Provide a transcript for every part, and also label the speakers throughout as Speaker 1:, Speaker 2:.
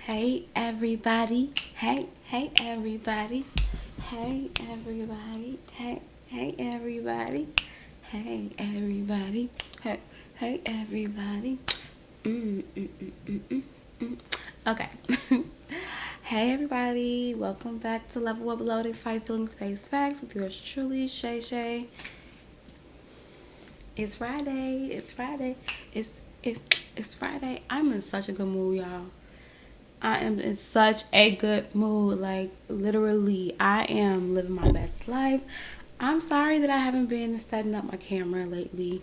Speaker 1: Hey everybody, hey everybody, hey everybody, hey everybody, hey everybody, hey everybody. Mm, mm, mm, mm, mm, mm. Okay. Hey everybody, welcome back to Level Up Loaded Fight Feeling Space Facts with yours truly, Shay Shay. It's Friday. It's Friday. It's Friday. I'm in such a good mood, y'all. I am in such a good mood. Like, literally, I am living my best life. I'm sorry that I haven't been setting up my camera lately.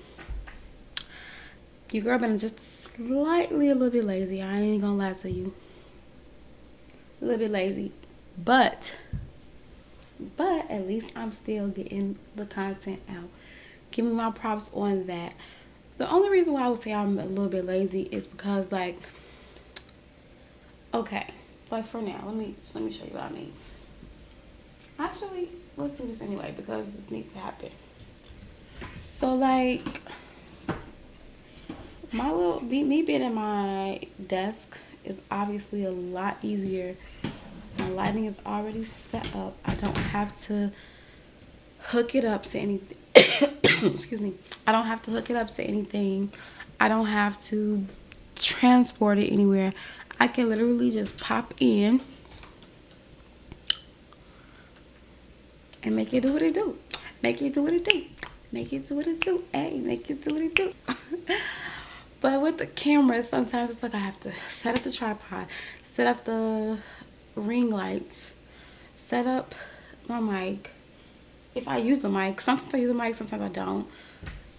Speaker 1: Your girl been just slightly a little bit lazy. I ain't gonna lie to you. A little bit lazy. But, but at least I'm still getting the content out. Give me my props on that. The only reason why I would say I'm a little bit lazy is because, like, okay, like for now, let me show you what I mean. Actually, let's do this anyway because this needs to happen. So like my little me being at my desk is obviously a lot easier. My lighting is already set up. I don't have to hook it up to anything. Excuse me. I don't have to hook it up to anything. I don't have to transport it anywhere. I can literally just pop in and make it do what it do. Make it do what it do. Make it do what it do. Hey, make it do what it do. But with the camera, sometimes it's like I have to set up the tripod, set up the ring lights, set up my mic. If I use the mic, sometimes I use a mic, sometimes I don't.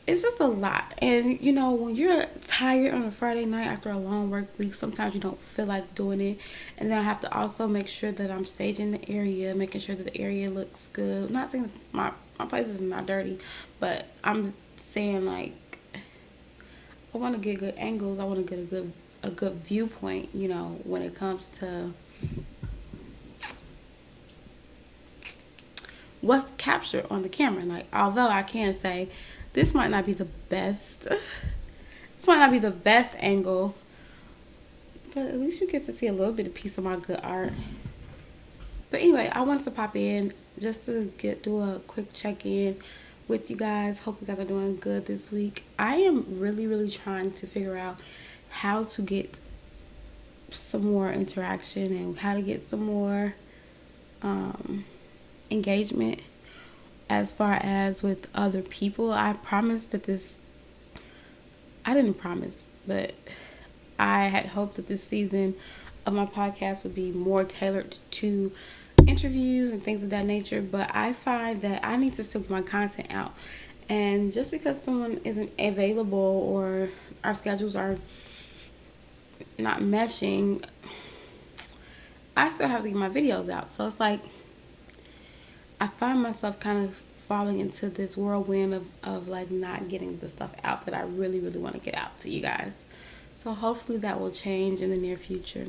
Speaker 1: It's just a lot. And you know, when you're tired on a Friday night after a long work week, sometimes you don't feel like doing it. And then I have to also make sure that I'm staging the area, making sure that the area looks good. I'm not saying my place is not dirty, but I'm saying like I want to get good angles. I want to get a good viewpoint, you know, when it comes to what's captured on the camera. Like, although I can say this might not be the best, this might not be the best angle, but at least you get to see a little bit of piece of my good art. But anyway, I wanted to pop in just to do a quick check-in with you guys. Hope you guys are doing good this week. I am really trying to figure out how to get some more interaction and how to get some more engagement as far as with other people. I promised that this, I didn't promise, but I had hoped that this season of my podcast would be more tailored to interviews and things of that nature. But I find that I need to still get my content out. And just because someone isn't available or our schedules are not meshing, I still have to get my videos out. So it's like I find myself kind of falling into this whirlwind of like not getting the stuff out that I really want to get out to you guys. So hopefully that will change in the near future.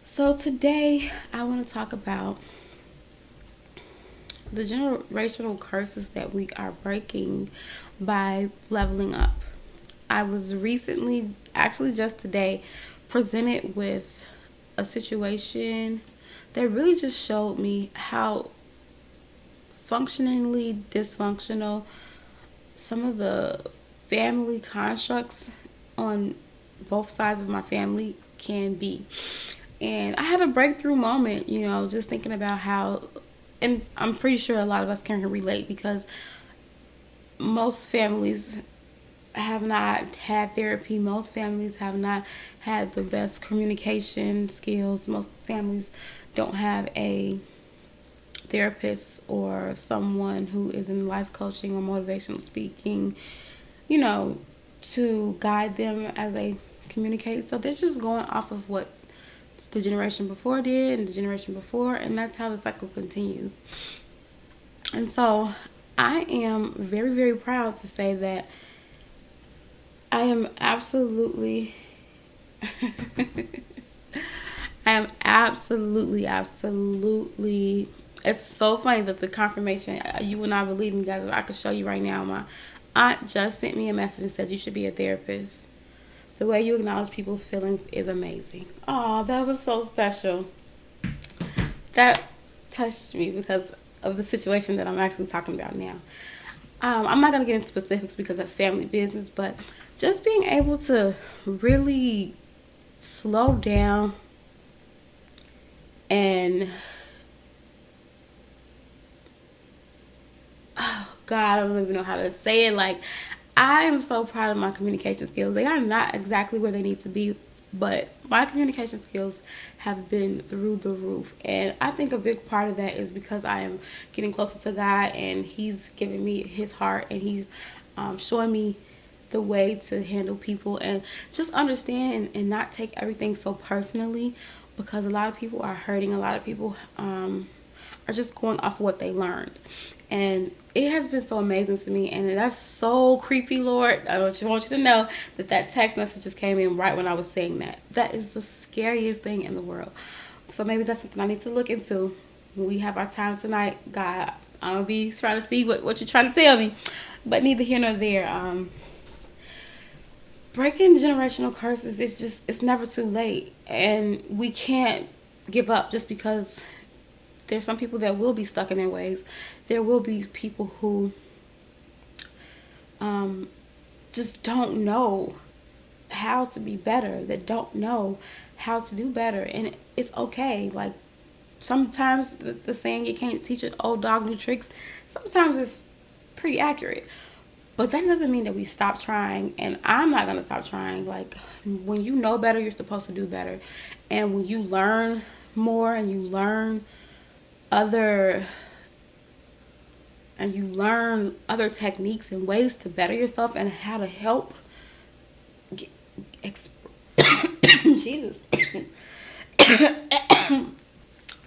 Speaker 1: So today I want to talk about the generational curses that we are breaking by leveling up. I was recently, actually just today, presented with a situation that really just showed me how functionally dysfunctional some of the family constructs on both sides of my family can be. And I had a breakthrough moment, you know, just thinking about how, and I'm pretty sure a lot of us can relate because most families have not had therapy. Most families have not had the best communication skills. Most families don't have a therapist or someone who is in life coaching or motivational speaking, you know, to guide them as they communicate. So they're just going off of what the generation before did and the generation before, and that's how the cycle continues. And so I am very proud to say that I am absolutely I am absolutely. It's so funny that the confirmation, you will not believe me, guys. I could show you right now. My aunt just sent me a message and said you should be a therapist. The way you acknowledge people's feelings is amazing. Oh, that was so special. That touched me because of the situation that I'm actually talking about now. I'm not going to get into specifics because that's family business, but just being able to really slow down and, oh God, I don't even know how to say it. Like, I am so proud of my communication skills. They are not exactly where they need to be, but my communication skills have been through the roof. And I think a big part of that is because I am getting closer to God, and He's giving me His heart, and He's showing me the way to handle people and just understand and not take everything so personally, because a lot of people are hurting. A lot of people are just going off of what they learned. And it has been so amazing to me. And that's so creepy, Lord. I just want you to know that that text message just came in right when I was saying that. That is the scariest thing in the world. So maybe that's something I need to look into when we have our time tonight. God, I'm going to be trying to see what you're trying to tell me. But neither here nor there. Breaking generational curses, it's never too late. And we can't give up just because there's some people that will be stuck in their ways. There will be people who um, just don't know how to be better, that don't know how to do better. And it's okay. Like, sometimes the saying, you can't teach an old dog new tricks, sometimes it's pretty accurate. But that doesn't mean that we stop trying. And I'm not going to stop trying. Like, when you know better, you're supposed to do better. And when you learn more and you learn other other techniques and ways to better yourself and how to help get, Jesus. Did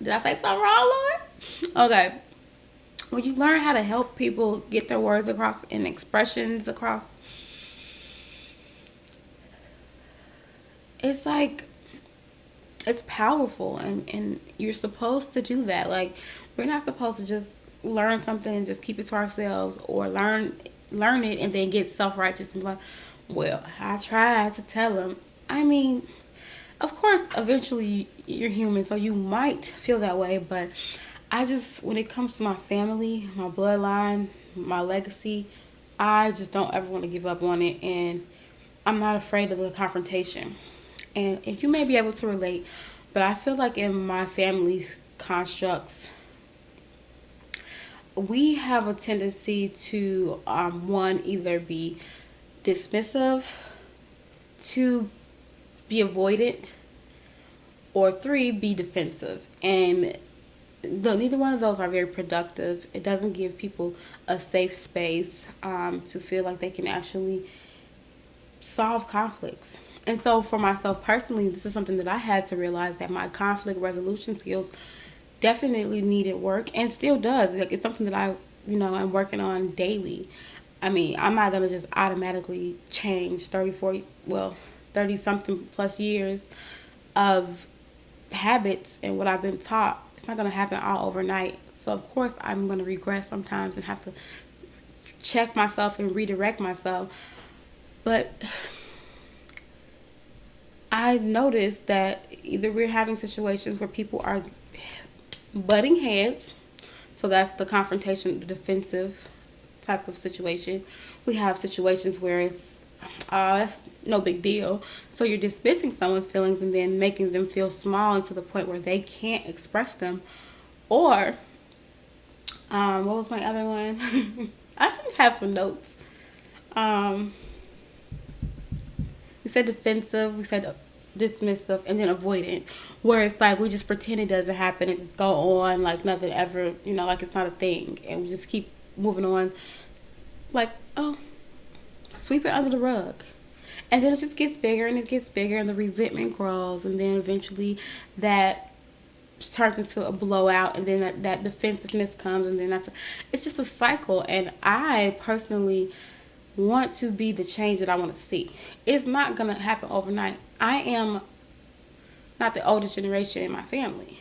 Speaker 1: I say something wrong, Lord? Okay. When you learn how to help people get their words across and expressions across, it's like, it's powerful, and you're supposed to do that. Like, we're not supposed to just learn something and just keep it to ourselves, or learn it and then get self-righteous and be like, well, I tried to tell them. I mean, of course, eventually you're human, so you might feel that way, but I just, when it comes to my family, my bloodline, my legacy, I just don't ever want to give up on it, and I'm not afraid of the confrontation. And if you may be able to relate, but I feel like in my family's constructs, we have a tendency to, one, either be dismissive, two, be avoidant, or three, be defensive. And neither one of those are very productive. It doesn't give people a safe space to feel like they can actually solve conflicts. And so for myself personally, this is something that I had to realize, that my conflict resolution skills definitely needed work, and still does. Like, it's something that I, am working on daily. I mean, I'm not going to just automatically change 30 something plus years of habits and what I've been taught. It's not going to happen all overnight. So of course I'm going to regress sometimes and have to check myself and redirect myself. But I noticed that either we're having situations where people are butting heads, so that's the confrontation, the defensive type of situation. We have situations where it's, that's no big deal. So you're dismissing someone's feelings and then making them feel small, and to the point where they can't express them. Or, what was my other one? I should have some notes. Um, we said defensive, we said dismissive, and then avoidant, where it's like we just pretend it doesn't happen and just go on like nothing ever, like it's not a thing, and we just keep moving on, like, oh, sweep it under the rug. And then it just gets bigger and it gets bigger, and the resentment grows, and then eventually that turns into a blowout, and then that defensiveness comes, and then it's just a cycle. And I personally want to be the change that I want to see. It's not going to happen overnight. I am not the oldest generation in my family.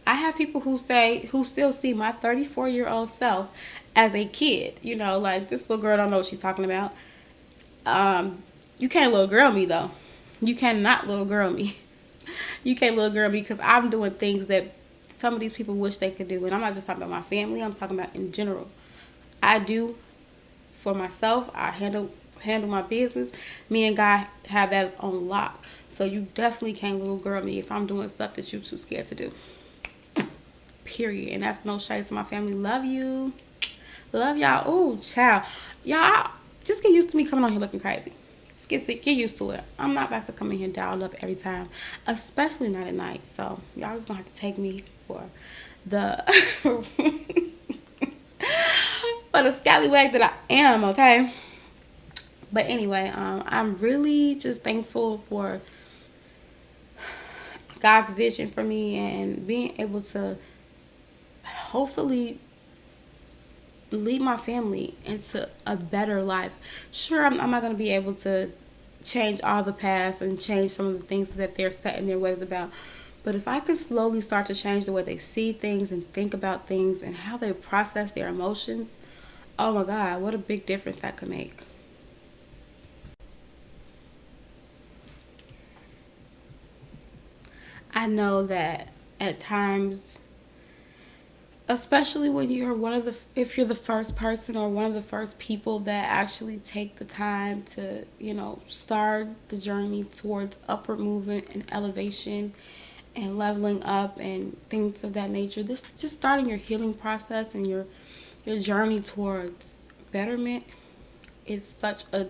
Speaker 1: I have people who still see my 34-year-old self as a kid. Like, this little girl don't know what she's talking about. You can't little girl me though. You cannot little girl me. You can't little girl me because I'm doing things that some of these people wish they could do. And I'm not just talking about my family. I'm talking about in general. I do for myself. I handle my business. Me and God have that on lock. So you definitely can't little girl me if I'm doing stuff that you're too scared to do. Period. And that's no shade to my family. Love you. Love y'all. Ooh, child. Y'all just get used to me coming on here looking crazy. Just get used to it. I'm not about to come in here dialed up every time, especially not at night. So y'all just gonna have to take me for the for the scallywag that I am. Okay. But anyway, I'm really just thankful for God's vision for me and being able to hopefully lead my family into a better life. Sure, I'm not going to be able to change all the past and change some of the things that they're set in their ways about. But if I could slowly start to change the way they see things and think about things and how they process their emotions, oh my God, what a big difference that could make. I know that at times, especially when you're if you're the first person or one of the first people that actually take the time to, start the journey towards upward movement and elevation and leveling up and things of that nature. This just starting your healing process and your journey towards betterment is such a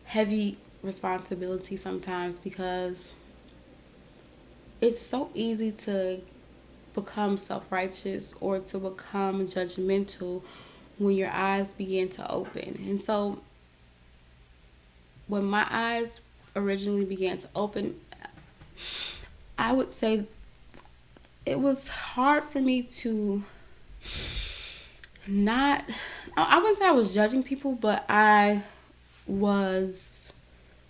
Speaker 1: heavy responsibility sometimes because it's so easy to become self-righteous or to become judgmental when your eyes begin to open. And so when my eyes originally began to open, I would say it was hard for me to not, I wouldn't say I was judging people, but I was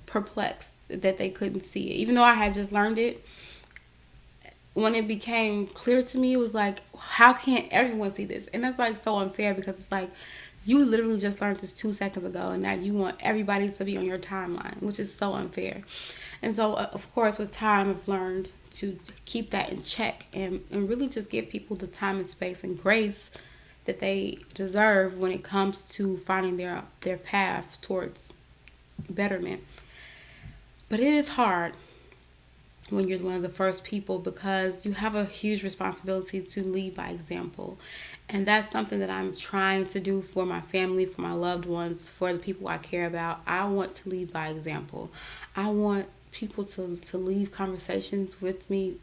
Speaker 1: perplexed that they couldn't see it. Even though I had just learned it, when it became clear to me, it was like, how can't everyone see this? And that's like so unfair because it's like, you literally just learned this 2 seconds ago and now you want everybody to be on your timeline, which is so unfair. And so, of course, with time, I've learned to keep that in check and really just give people the time and space and grace that they deserve when it comes to finding their path towards betterment. But it is hard when you're one of the first people because you have a huge responsibility to lead by example. And that's something that I'm trying to do for my family, for my loved ones, for the people I care about. I want to lead by example. I want people to leave conversations with me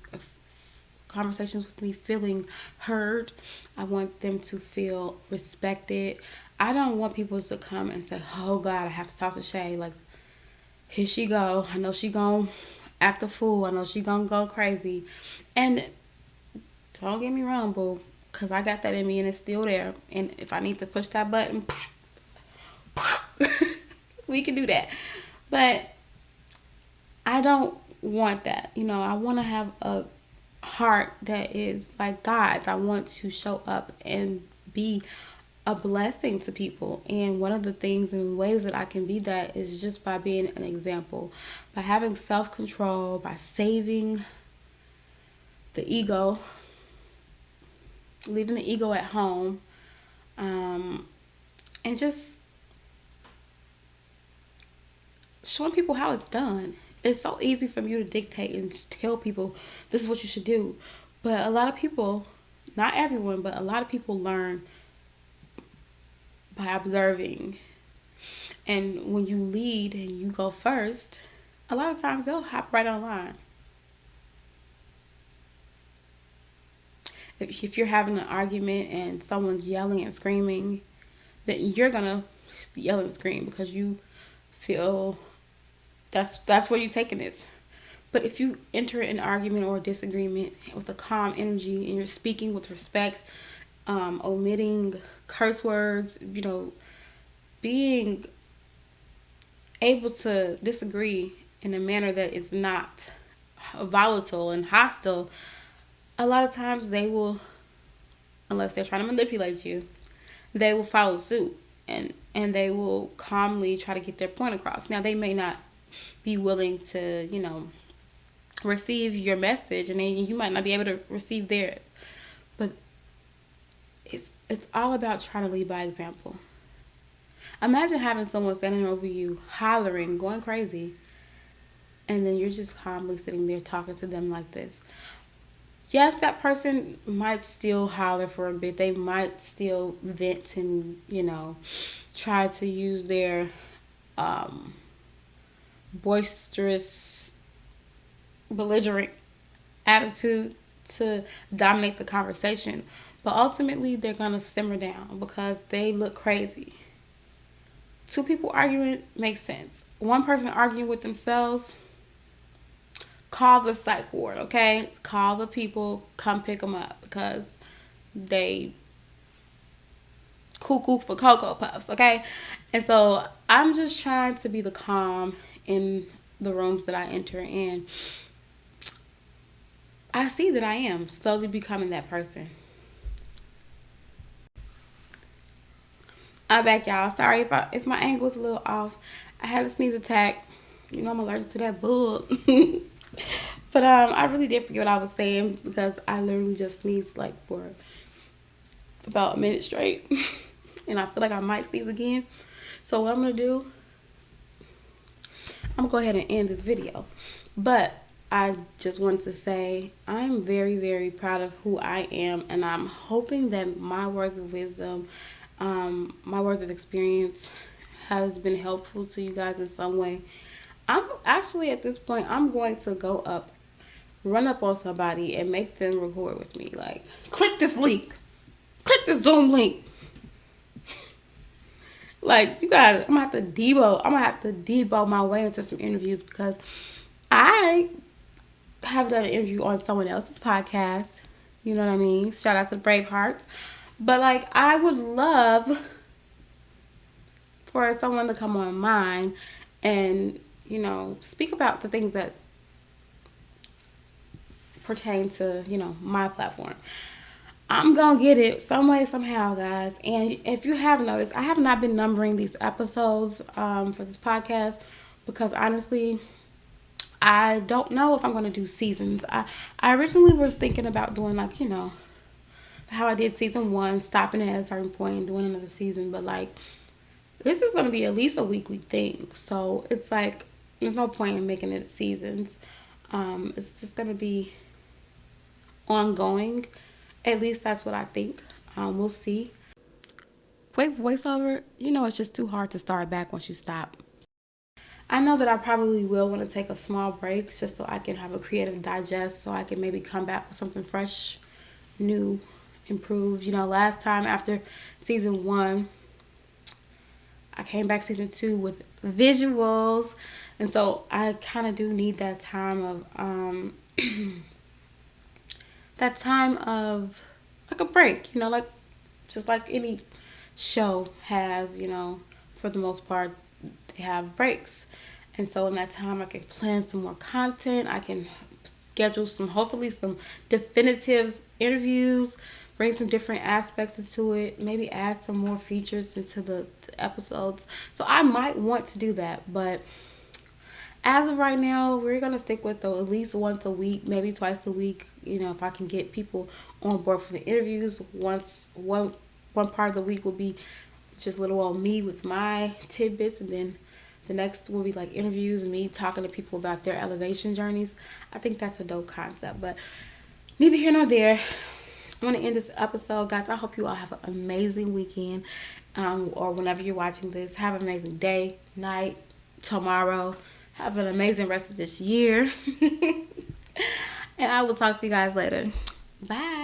Speaker 1: feeling heard. I want them to feel respected. I don't want people to come and say, oh God, I have to talk to Shay. Like, here she go. I know she gonna act a fool. I know she gonna go crazy. And don't get me wrong, boo, because I got that in me and it's still there. And if I need to push that button, we can do that. But I don't want that. I want to have a heart that is like God's. I want to show up and be a blessing to people. And one of the things and ways that I can be that is just by being an example, by having self-control, by saving the ego, leaving the ego at home, and just showing people how it's done. It's so easy for you to dictate and tell people this is what you should do. But a lot of people, not everyone, but a lot of people learn by observing. And when you lead and you go first, a lot of times they'll hop right online. If you're having an argument and someone's yelling and screaming, then you're gonna yell and scream because you feel that's where you're taking this. But if you enter an argument or a disagreement with a calm energy and you're speaking with respect, omitting curse words, being able to disagree in a manner that is not volatile and hostile, a lot of times they will, unless they're trying to manipulate you, they will follow suit. and they will calmly try to get their point across. Now they may not be willing to, receive your message, and then you might not be able to receive theirs. But it's all about trying to lead by example. Imagine having someone standing over you, hollering, going crazy, and then you're just calmly sitting there talking to them like this. Yes, that person might still holler for a bit. They might still vent and, try to use their um, boisterous, belligerent attitude to dominate the conversation. But ultimately, they're going to simmer down because they look crazy. Two people arguing makes sense. One person arguing with themselves, call the psych ward, okay? Call the people, come pick them up because they cuckoo for Cocoa Puffs, okay? And so I'm just trying to be the calm in the rooms that I enter in. I see that I am slowly becoming that person. I'm back, y'all. Sorry if my angle is a little off. I had a sneeze attack. I'm allergic to that bug. But I really did forget what I was saying because I literally just sneezed like for about a minute straight. And I feel like I might sneeze again. So what I'm going to do, I'm going to go ahead and end this video. But I just want to say I'm very, very proud of who I am. And I'm hoping that my words of wisdom, my words of experience has been helpful to you guys in some way. I'm actually at this point, I'm going to run up on somebody and make them record with me. Like, click this link. Click this Zoom link. Like, I'm gonna have to debo my way into some interviews because I have done an interview on someone else's podcast. You know what I mean? Shout out to Brave Hearts. But like, I would love for someone to come on mine and, speak about the things that pertain to, my platform. I'm going to get it some way, somehow, guys. And if you have noticed, I have not been numbering these episodes for this podcast because honestly, I don't know if I'm going to do seasons. I originally was thinking about doing like, how I did season 1, stopping at a certain point and doing another season. But like, this is going to be at least a weekly thing. So it's like, there's no point in making it seasons. It's just going to be ongoing. At least that's what I think. We'll see. Quick voiceover, it's just too hard to start back once you stop. I know that I probably will want to take a small break just so I can have a creative digest so I can maybe come back with something fresh, new, improved. Last time after season 1, I came back season 2 with visuals. And so I kind of do need that time of like a break, like just like any show has, for the most part, they have breaks. And so in that time, I can plan some more content. I can schedule hopefully some definitive interviews, bring some different aspects into it, maybe add some more features into the episodes. So I might want to do that, but as of right now, we're going to stick with at least once a week, maybe twice a week. If I can get people on board for the interviews, one part of the week will be just little old me with my tidbits, and then the next will be like interviews and me talking to people about their elevation journeys. I think that's a dope concept, but neither here nor there. I'm going to end this episode, guys. I hope you all have an amazing weekend, or whenever you're watching this, have an amazing day, night, tomorrow. Have an amazing rest of this year. And I will talk to you guys later. Bye.